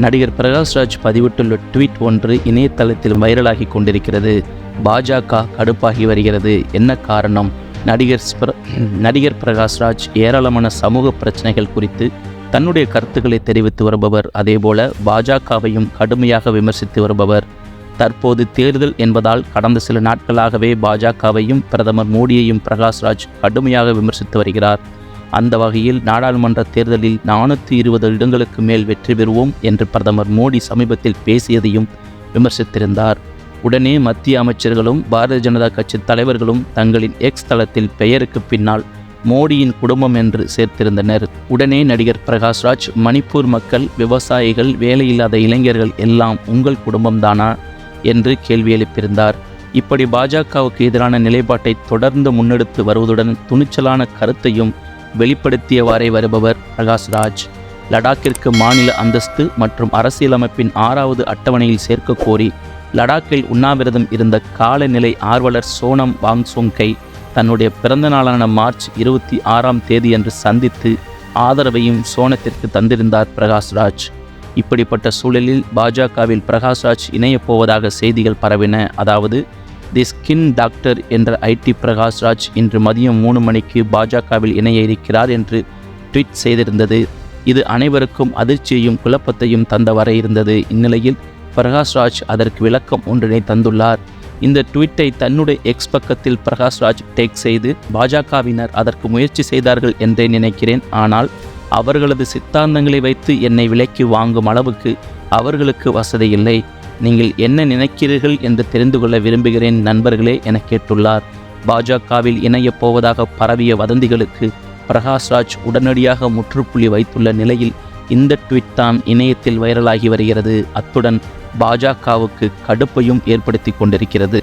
நடிகர் பிரகாஷ்ராஜ் பதிவிட்டுள்ள ட்வீட் ஒன்று இணையதளத்தில் வைரலாகி கொண்டிருக்கிறது. பாஜக கடுப்பாகி வருகிறது. என்ன காரணம்? நடிகர் பிரகாஷ்ராஜ் ஏராளமான சமூக பிரச்சனைகள் குறித்து தன்னுடைய கருத்துக்களை தெரிவித்து வருபவர். அதேபோல பாஜகவையும் கடுமையாக விமர்சித்து வருபவர். தற்போது தேர்தல் என்பதால் கடந்த சில நாட்களாகவே பாஜகவையும் பிரதமர் மோடியையும் பிரகாஷ்ராஜ் கடுமையாக விமர்சித்து வருகிறார். அந்த வகையில் நாடாளுமன்ற தேர்தலில் 420 இடங்களுக்கு மேல் வெற்றி பெறுவோம் என்று பிரதமர் மோடி சமீபத்தில் பேசியதையும் விமர்சித்திருந்தார். உடனே மத்திய அமைச்சர்களும் பாரதிய ஜனதா கட்சி தலைவர்களும் தங்களின் எக்ஸ் தளத்தில் பெயருக்கு பின்னால் மோடியின் குடும்பம் என்று சேர்த்திருந்தனர். உடனே நடிகர் பிரகாஷ்ராஜ், மணிப்பூர் மக்கள், விவசாயிகள், வேலையில்லாத இளைஞர்கள் எல்லாம் உங்கள் குடும்பம்தானா என்று கேள்வி எழுப்பியிருந்தார். இப்படி பாஜகவுக்கு எதிரான நிலைப்பாட்டை தொடர்ந்து முன்னெடுத்து வருவதுடன் துணிச்சலான கருத்தையும் வெளிப்படுத்தியவாறே வருபவர் பிரகாஷ்ராஜ். லடாக்கிற்கு மாநில அந்தஸ்து மற்றும் அரசியலமைப்பின் 6வது அட்டவணையில் சேர்க்க கோரி லடாக்கில் உண்ணாவிரதம் இருந்த காலநிலை ஆர்வலர் சோனம் வாங்சுக்கை தன்னுடைய பிறந்த நாளான மார்ச் 26ஆம் தேதியன்று சந்தித்து ஆதரவையும் சோனத்திற்கு தந்திருந்தார் பிரகாஷ்ராஜ். இப்படிப்பட்ட சூழலில் பாஜகவில் பிரகாஷ்ராஜ் இணையப் போவதாக செய்திகள் பரவின. அதாவது தி ஸ்கின் டாக்டர் என்ற ஐடி பிரகாஷ்ராஜ் இன்று மதியம் 3 மணிக்கு பாஜகவில் இணைய இருக்கிறார் என்று ட்வீட் செய்திருந்தது. இது அனைவருக்கும் அதிர்ச்சியையும் குழப்பத்தையும் தந்தவரை இருந்தது. இந்நிலையில் பிரகாஷ்ராஜ் அதற்கு விளக்கம் ஒன்றினை தந்துள்ளார். இந்த ட்வீட்டை தன்னுடைய எக்ஸ் பக்கத்தில் பிரகாஷ்ராஜ் டேக் செய்து, பாஜகவினர் அதற்கு முயற்சி செய்தார்கள் என்றே நினைக்கிறேன். ஆனால் அவர்களது சித்தாந்தங்களை வைத்து என்னை விலைக்கு வாங்கும் அளவுக்கு அவர்களுக்கு வசதி இல்லை. நீங்கள் என்ன நினைக்கிறீர்கள் என்று தெரிந்து கொள்ள விரும்புகிறேன் நண்பர்களே என கேட்டுள்ளார். பாஜகவில் இணையப் போவதாக பரவிய வதந்திகளுக்கு பிரகாஷ்ராஜ் உடனடியாக முற்றுப்புள்ளி வைத்துள்ள நிலையில் இந்த ட்வீட் தான் இணையத்தில் வைரலாகி வருகிறது. அத்துடன் பாஜகவுக்கு கடுப்பையும் ஏற்படுத்தி கொண்டிருக்கிறது.